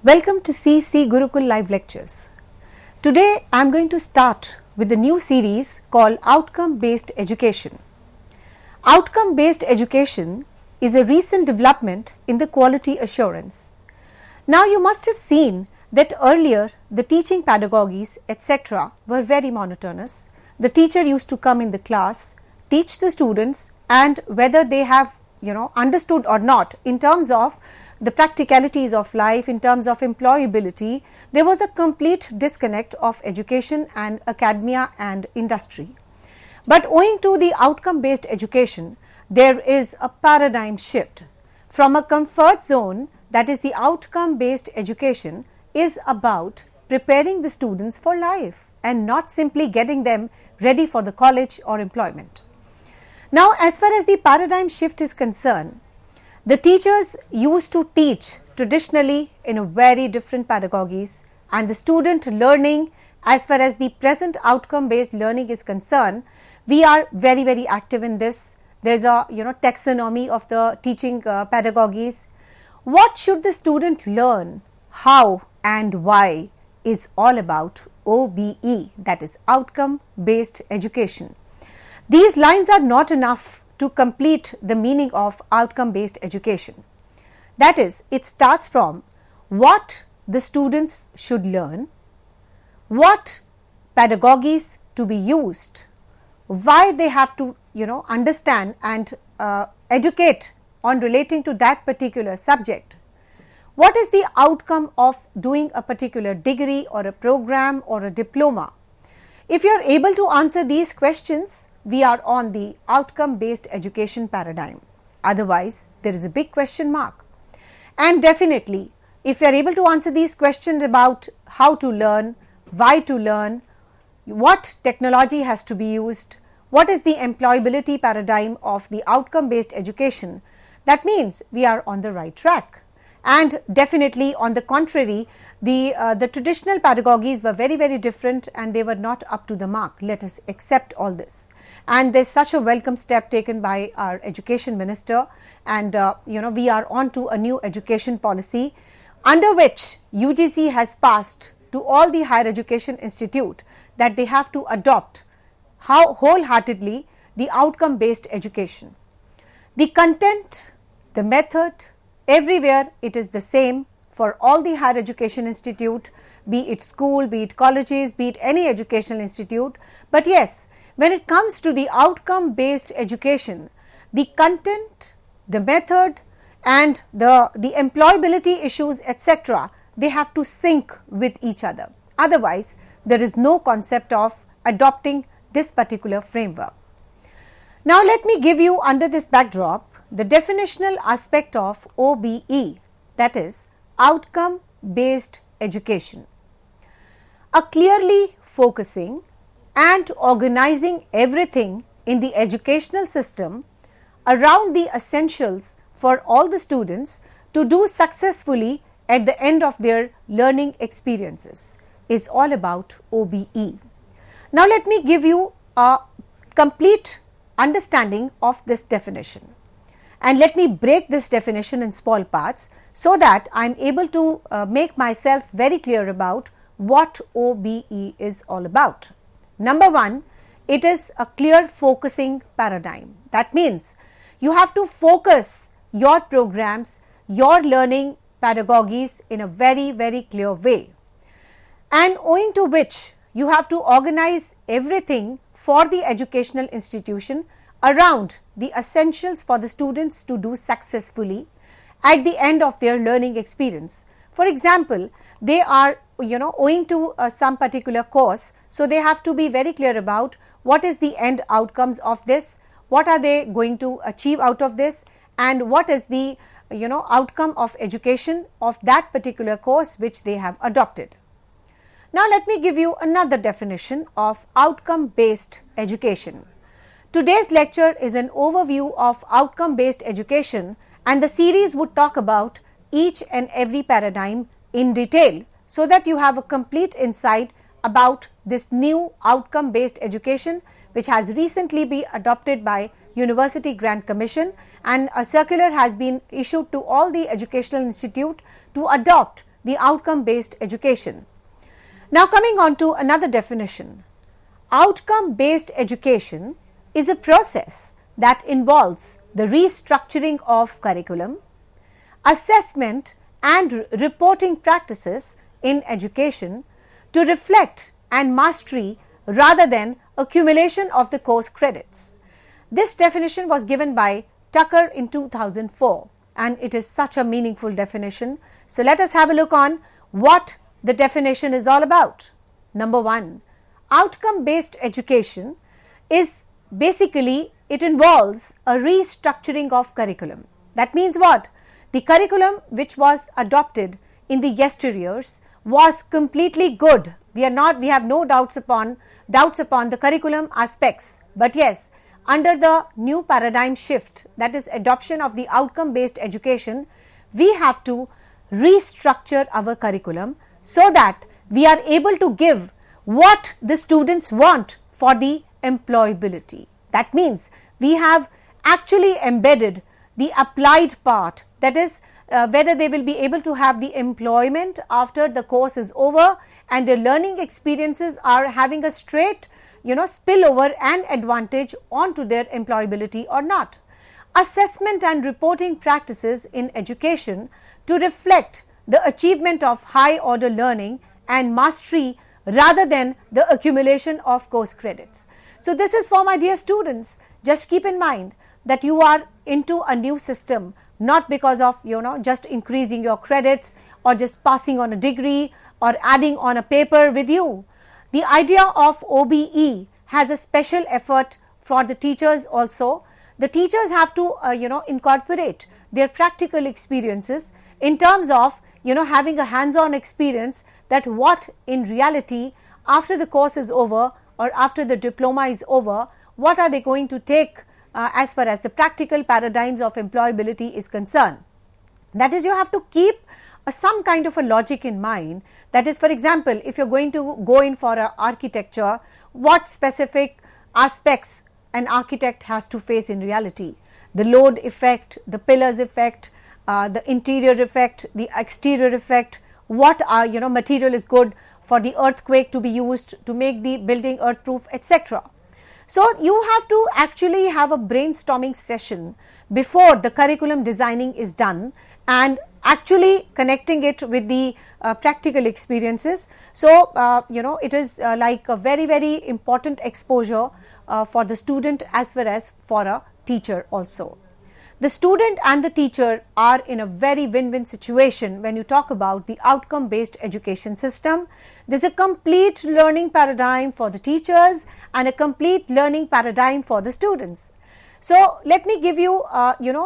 Welcome to CEC Gurukul Live Lectures. Today I am going to start with the new series called Outcome Based Education. Outcome based education is a recent development in the quality assurance. Now you must have seen that earlier the teaching pedagogies etc. were very monotonous. The teacher used to come in the class, teach the students, and whether they have understood or not in terms of the practicalities of life, in terms of employability, there was a complete disconnect of education and academia and industry. But owing to the outcome based education, there is a paradigm shift from a comfort zone, that is the outcome based education is about preparing the students for life and not simply getting them ready for the college or employment. Now, as far as the paradigm shift is concerned, the teachers used to teach traditionally in a very different pedagogies, and the student learning, as far as the present outcome based learning is concerned, we are very active in this. There's a taxonomy of the teaching pedagogies. What should the student learn, how and why is all about OBE, that is outcome based education. These lines are not enough to complete the meaning of outcome based education. That is, it starts from what the students should learn, what pedagogies to be used, why they have to understand and educate on relating to that particular subject, what is the outcome of doing a particular degree or a program or a diploma. If you are able to answer these questions, we are on the outcome based education paradigm. Otherwise, there is a big question mark. And definitely, if you are able to answer these questions about how to learn, why to learn, what technology has to be used, what is the employability paradigm of the outcome based education, that means we are on the right track. And definitely, on the contrary, the traditional pedagogies were very different and they were not up to the mark. Let us accept all this. And there's such a welcome step taken by our education minister, and we are on to a new education policy under which UGC has passed to all the higher education institute that they have to adopt wholeheartedly the outcome based education. The content, the method, everywhere it is the same for all the higher education institute, be it school, be it colleges, be it any educational institute. But yes, when it comes to the outcome based education, the content, the method and the employability issues etc., they have to sync with each other. Otherwise, there is no concept of adopting this particular framework. Now, let me give you under this backdrop the definitional aspect of OBE, that is outcome based education. A clearly focusing and organizing everything in the educational system around the essentials for all the students to do successfully at the end of their learning experiences is all about OBE. Now, let me give you a complete understanding of this definition. And let me break this definition in small parts so that I am able to make myself very clear about what OBE is all about. Number one, it is a clear focusing paradigm. That means you have to focus your programs, your learning pedagogies in a very clear way, and owing to which you have to organize everything for the educational institution around the essentials for the students to do successfully at the end of their learning experience. For example, they are owing to some particular course, so they have to be very clear about what is the end outcomes of this, what are they going to achieve out of this, and what is the outcome of education of that particular course which they have adopted. Now, let me give you another definition of outcome based education. Today's lecture is an overview of outcome based education, and the series would talk about each and every paradigm in detail so that you have a complete insight about this new outcome based education which has recently been adopted by University Grant Commission, and a circular has been issued to all the educational institute to adopt the outcome based education. Now coming on to another definition. Outcome based education is a process that involves the restructuring of curriculum, assessment and reporting practices in education to reflect and mastery rather than accumulation of the course credits. This definition was given by Tucker in 2004 and it is such a meaningful definition. So let us have a look on what the definition is all about. Number one, outcome based education is basically, it involves a restructuring of curriculum. That means what? The curriculum which was adopted in the yesteryears was completely good. We have no doubts upon the curriculum aspects. But yes, under the new paradigm shift, that is adoption of the outcome based education, we have to restructure our curriculum so that we are able to give what the students want for the employability. That means we have actually embedded the applied part, that is whether they will be able to have the employment after the course is over and their learning experiences are having a straight spillover and advantage onto their employability or not. Assessment and reporting practices in education to reflect the achievement of high order learning and mastery rather than the accumulation of course credits. So this is for my dear students. Just keep in mind that you are into a new system, not because of just increasing your credits or just passing on a degree or adding on a paper with you. The idea of OBE has a special effort for the teachers also. The teachers have to incorporate their practical experiences in terms of having a hands-on experience that what in reality after the course is over or after the diploma is over, what are they going to take as far as the practical paradigms of employability is concerned. That is, you have to keep some kind of a logic in mind. That is, for example, if you're going to go in for architecture, what specific aspects an architect has to face in reality? The load effect, the pillars effect, the interior effect, the exterior effect, what material is good for the earthquake to be used to make the building earthproof, etc. So you have to actually have a brainstorming session before the curriculum designing is done and actually connecting it with the practical experiences. So it is like a very, very important exposure for the student as well as for a teacher also. The student and the teacher are in a very win-win situation when you talk about the outcome based education system. There is a complete learning paradigm for the teachers and a complete learning paradigm for the students. So let me give you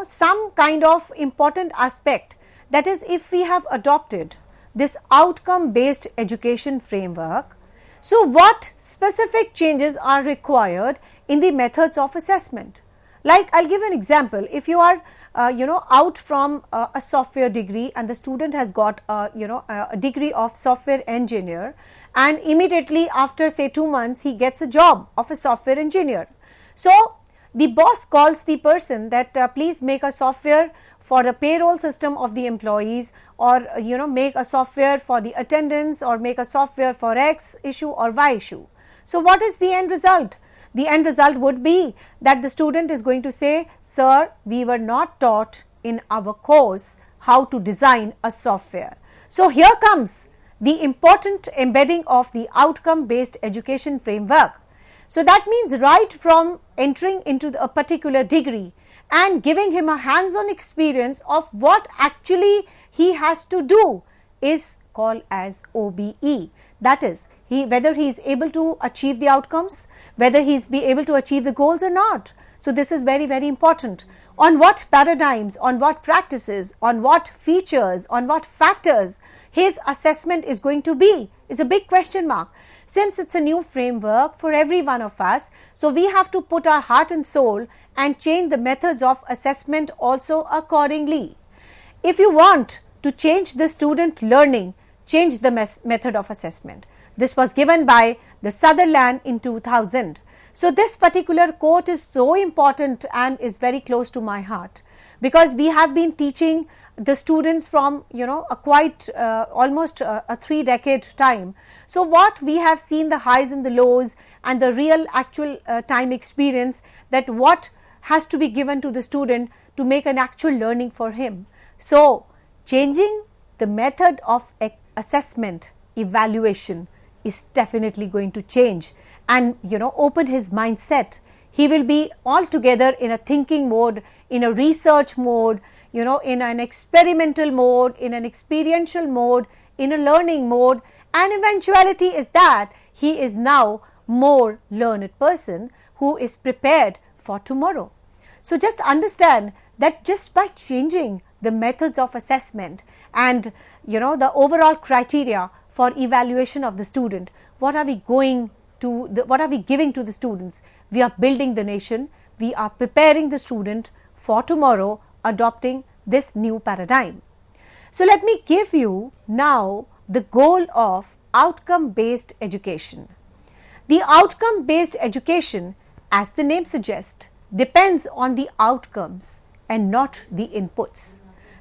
some kind of important aspect, that is, if we have adopted this outcome based education framework, so what specific changes are required in the methods of assessment? Like, I'll give an example. If you are out from a software degree and the student has got a degree of software engineer, and immediately after say 2 months he gets a job of a software engineer. So the boss calls the person that please make a software for the payroll system of the employees, or make a software for the attendance, or make a software for X issue or Y issue. So what is the end result? The end result would be that the student is going to say, sir, we were not taught in our course how to design a software. So here comes the important embedding of the outcome based education framework. So that means right from entering into a particular degree and giving him a hands-on experience of what actually he has to do is called as OBE. That is, whether he is able to achieve the outcomes, whether he is be able to achieve the goals or not. So this is very, very important. On what paradigms, on what practices, on what features, on what factors his assessment is going to be is a big question mark. Since it's a new framework for every one of us, so we have to put our heart and soul and change the methods of assessment also accordingly. If you want to change the student learning, change the method of assessment. This was given by the Sutherland in 2000. So this particular quote is so important and is very close to my heart, because we have been teaching the students from a quite almost a 3-decade time. So what we have seen, the highs and the lows and the real actual time experience, that what has to be given to the student to make an actual learning for him. So changing the method of assessment, evaluation is definitely going to change and open his mindset. He will be altogether in a thinking mode, in a research mode, in an experimental mode, in an experiential mode, in a learning mode, and eventuality is that he is now more learned person who is prepared for tomorrow. So just understand that just by changing the methods of assessment and the overall criteria for evaluation of the student, what are we giving to the students? We are building the nation, we are preparing the student for tomorrow, adopting this new paradigm. So let me give you now the goal of outcome-based education. The outcome-based education, as the name suggests, depends on the outcomes and not the inputs.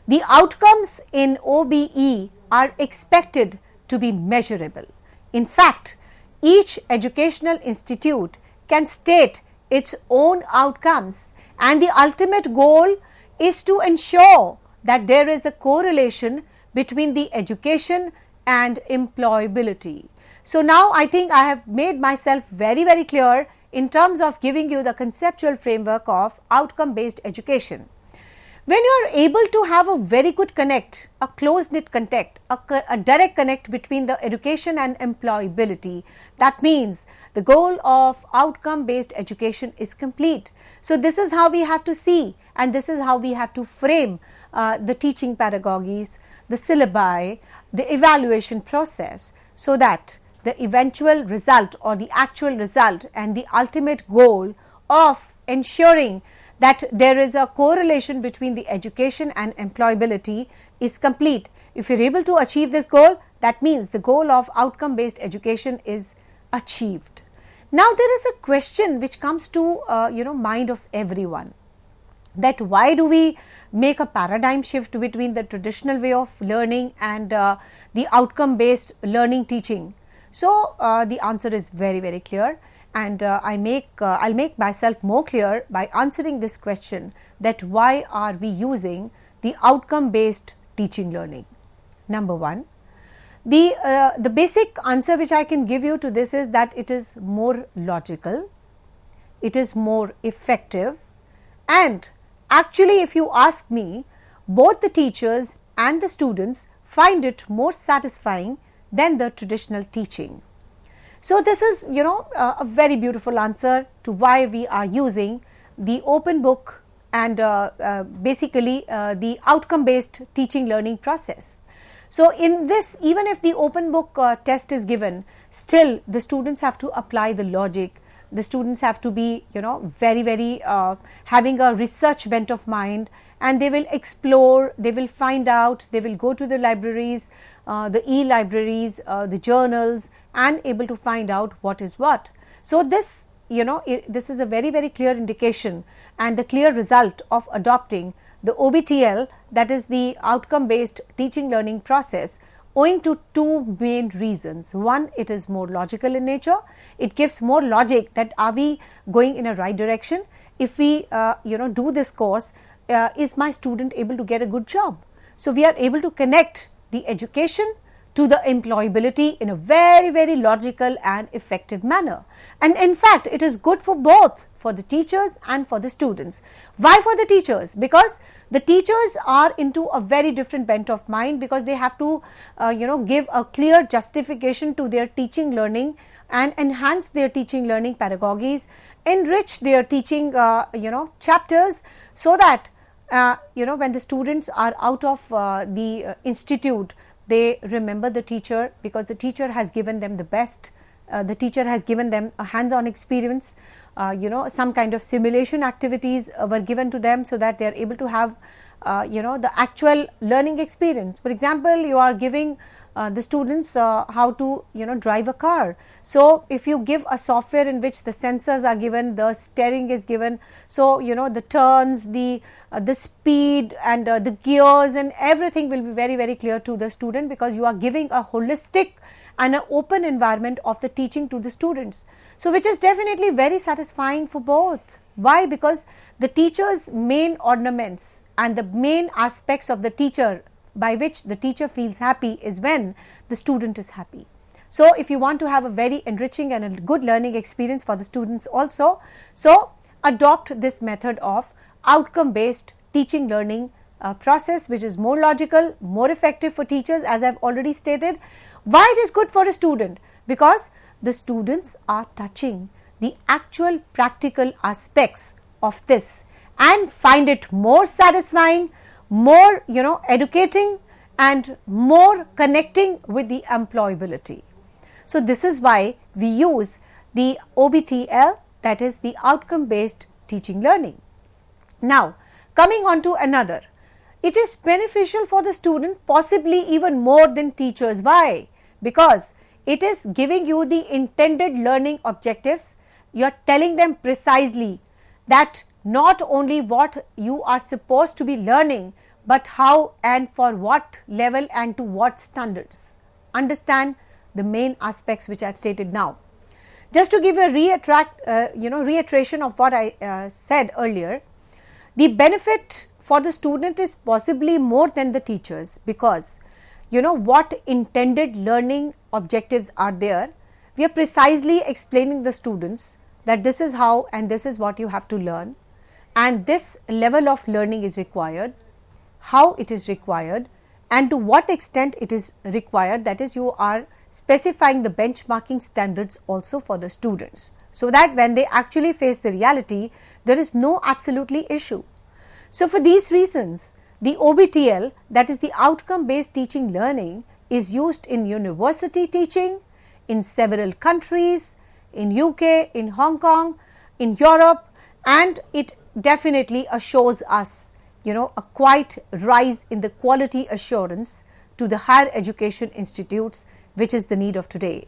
The outcomes in OBE are expected to be measurable. In fact, each educational institute can state its own outcomes, and the ultimate goal is to ensure that there is a correlation between the education and employability. So now I think I have made myself very, very clear in terms of giving you the conceptual framework of outcome-based education. When you are able to have a very good connect, a close-knit connect, a direct connect between the education and employability, that means the goal of outcome-based education is complete. So this is how we have to see, and this is how we have to frame the teaching pedagogies, the syllabi, the evaluation process, so that the eventual result or the actual result and the ultimate goal of ensuring that there is a correlation between the education and employability is complete. If you're able to achieve this goal, that means the goal of outcome-based education is achieved. Now there is a question which comes to mind of everyone, that why do we make a paradigm shift between the traditional way of learning and the outcome-based learning teaching? So the answer is very, very clear. And I'll make myself more clear by answering this question, that why are we using the outcome-based teaching learning? Number one, the basic answer which I can give you to this is that it is more logical, it is more effective, and actually if you ask me, both the teachers and the students find it more satisfying than the traditional teaching. So this is, a very beautiful answer to why we are using the open book and basically the outcome-based teaching learning process. So in this, even if the open book test is given, still the students have to apply the logic. The students have to be, very, very having a research bent of mind, and they will explore, they will find out, they will go to the libraries, the e-libraries, the journals, and able to find out what is what. So this, this is a very, very clear indication and the clear result of adopting the OBTL, that is the outcome-based teaching learning process, owing to two main reasons. One, it is more logical in nature. It gives more logic that are we going in a right direction? If we, do this course, is my student able to get a good job? So we are able to connect the education to the employability in a very, very logical and effective manner. And in fact, it is good for both, for the teachers and for the students. Why for the teachers? Because the teachers are into a very different bent of mind, because they have to, give a clear justification to their teaching learning and enhance their teaching learning pedagogies, enrich their teaching, chapters, so that, when the students are out of the institute, they remember the teacher, because the teacher has given them the best. The teacher has given them a hands-on experience, some kind of simulation activities were given to them, so that they are able to have the actual learning experience. For example, you are giving the students how to drive a car. So if you give a software in which the sensors are given, the steering is given, so the turns, the speed and the gears and everything will be very, very clear to the student, because you are giving a holistic and an open environment of the teaching to the students. So which is definitely very satisfying for both. Why? Because the teacher's main ornaments and the main aspects of the teacher by which the teacher feels happy is when the student is happy. So if you want to have a very enriching and a good learning experience for the students also, so adopt this method of outcome based teaching learning process, which is more logical, more effective for teachers, as I've already stated. Why it is good for a student? Because the students are touching the actual practical aspects of this and find it more satisfying, more educating and more connecting with the employability. So this is why we use the OBTL, that is the outcome based teaching learning. Now coming on to another, it is beneficial for the student possibly even more than teachers. Why? Because it is giving you the intended learning objectives. You are telling them precisely that not only what you are supposed to be learning, but how and for what level and to what standards. Understand the main aspects which I have stated now. Just to give a reiteration of what I said earlier, the benefit for the student is possibly more than the teachers, because what intended learning objectives are there. We are precisely explaining the students that this is how and this is what you have to learn, and this level of learning is required, how it is required and to what extent it is required. That is, you are specifying the benchmarking standards also for the students, so that when they actually face the reality, there is no absolutely issue. So for these reasons, the OBTL, that is the outcome based teaching learning, is used in university teaching in several countries, in UK, in Hong Kong, in Europe, and it definitely assures us a quite rise in the quality assurance to the higher education institutes, which is the need of today.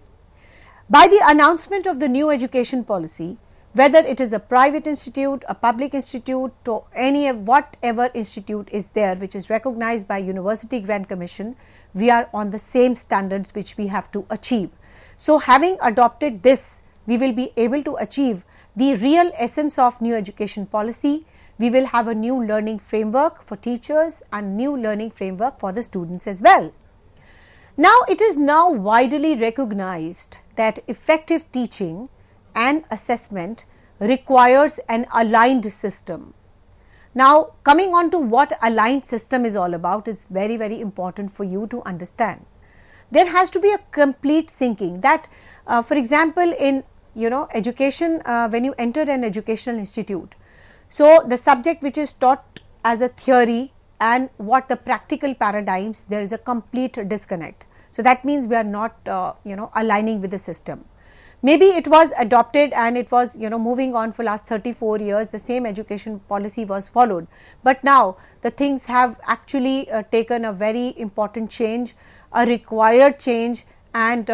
By the announcement of the new education policy, whether it is a private institute, a public institute, or whatever institute is there which is recognized by University Grant Commission, we are on the same standards which we have to achieve. So having adopted this, we will be able to achieve the real essence of new education policy. We will have a new learning framework for teachers and new learning framework for the students as well. Now it is now widely recognized that effective teaching and assessment requires an aligned system. Now coming on to what aligned system is all about is very, very important for you to understand. There has to be a complete syncing that for example in education, when you enter an educational institute, so the subject which is taught as a theory and what the practical paradigms, there is a complete disconnect. So that means we are not aligning with the system. Maybe it was adopted and it was moving on for last 34 years, the same education policy was followed, but now the things have actually taken a very important change, a required change, and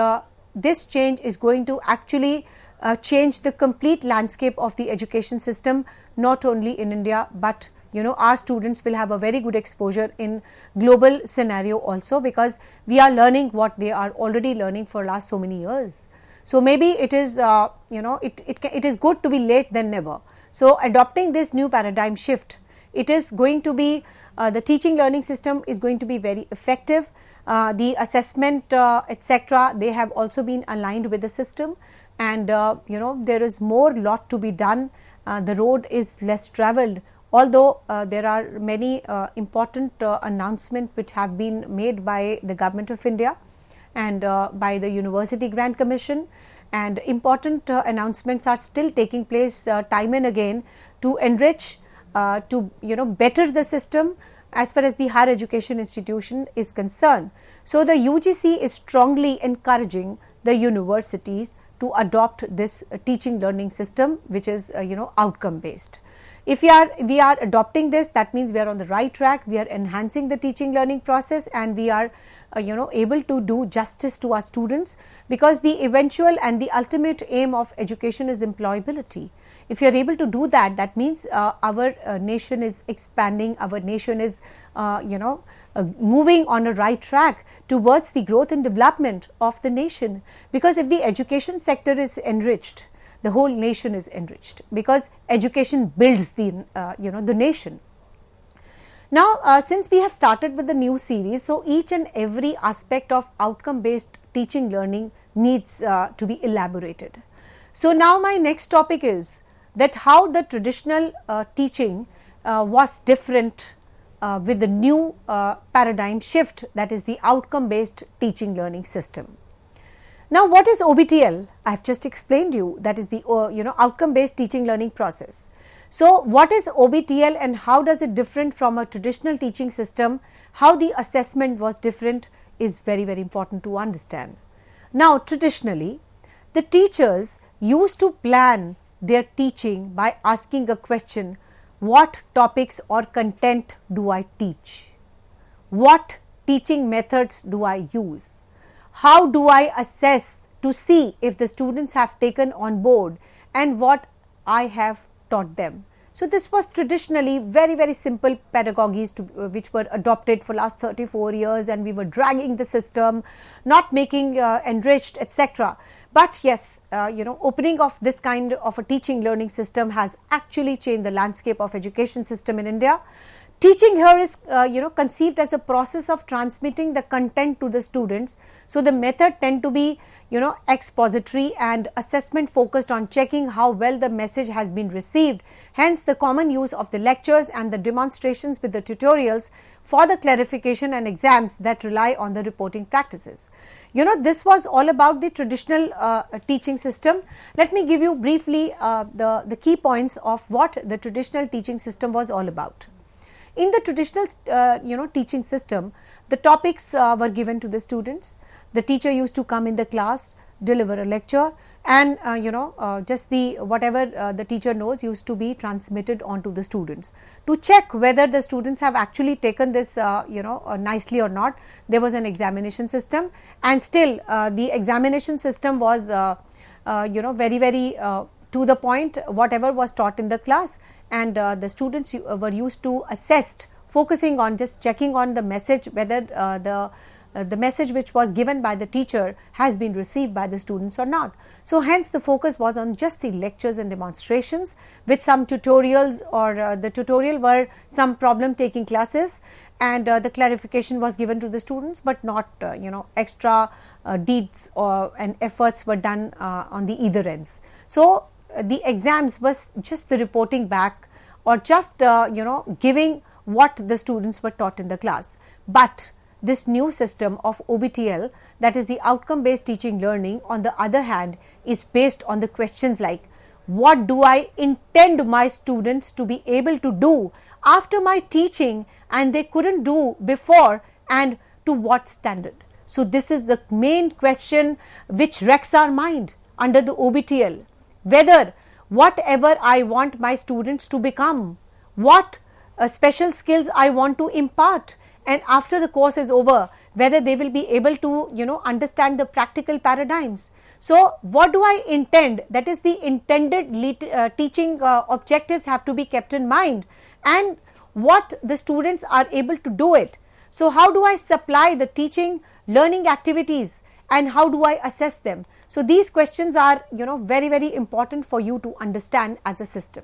this change is going to actually change the complete landscape of the education system, not only in India, but our students will have a very good exposure in global scenario also, because we are learning what they are already learning for last so many years. So maybe it is it is good to be late than never. So adopting this new paradigm shift, it is going to be the teaching learning system is going to be very effective. The assessment etc., they have also been aligned with the system, and there is more lot to be done. The road is less traveled, although there are many important announcements which have been made by the Government of India and by the University Grant Commission, and important announcements are still taking place time and again to enrich, to better the system as far as the higher education institution is concerned. So the UGC is strongly encouraging the universities to adopt this teaching learning system, which is outcome based. If we are adopting this, that means we are on the right track, we are enhancing the teaching learning process, and we are able to do justice to our students, because the eventual and the ultimate aim of education is employability. If you are able to do that, that means our nation is expanding, our nation is moving on a right track towards the growth and development of the nation. Because if the education sector is enriched, the whole nation is enriched, because education builds the the nation. Now, since we have started with the new series, so each and every aspect of outcome based teaching learning needs to be elaborated. So now my next topic is that how the traditional teaching was different with the new paradigm shift, that is the outcome based teaching learning system. Now, what is OBTL? I have just explained you, that is the outcome based teaching learning process. So, what is OBTL and how does it different from a traditional teaching system? How the assessment was different is very, very important to understand. Now, traditionally, the teachers used to plan their teaching by asking a question: what topics or content do I teach? What teaching methods do I use? How do I assess to see if the students have taken on board and what I have taught them? So this was traditionally very, very simple pedagogies which were adopted for last 34 years, and we were dragging the system, not making enriched, etc. But yes, opening of this kind of a teaching learning system has actually changed the landscape of education system in India. Teaching here is conceived as a process of transmitting the content to the students. So the method tend to be expository and assessment focused on checking how well the message has been received. Hence the common use of the lectures and the demonstrations with the tutorials for the clarification and exams that rely on the reporting practices. This was all about the traditional teaching system. Let me give you briefly the key points of what the traditional teaching system was all about. In the traditional teaching system, the topics were given to the students. The teacher used to come in the class, deliver a lecture, and just the whatever the teacher knows used to be transmitted onto the students. To check whether the students have actually taken this nicely or not, there was an examination system, and still the examination system was very, very to the point, whatever was taught in the class, and the students were used to assessed, focusing on just checking on the message, whether the message which was given by the teacher has been received by the students or not. So hence the focus was on just the lectures and demonstrations with some tutorials, or the tutorial were some problem taking classes, and the clarification was given to the students, but not extra deeds and efforts were done on the either ends. So the exams was just the reporting back, or just giving what the students were taught in the class. But this new system of OBTL, that is the outcome based teaching learning, on the other hand, is based on the questions like, what do I intend my students to be able to do after my teaching and they couldn't do before, and to what standard? So this is the main question which wrecks our mind under the OBTL. Whether whatever I want my students to become, what special skills I want to impart, and after the course is over, whether they will be able to understand the practical paradigms. So what do I intend? That is, the intended teaching objectives have to be kept in mind, and what the students are able to do it. So how do I supply the teaching learning activities, and how do I assess them? So these questions are very, very important for you to understand as a system.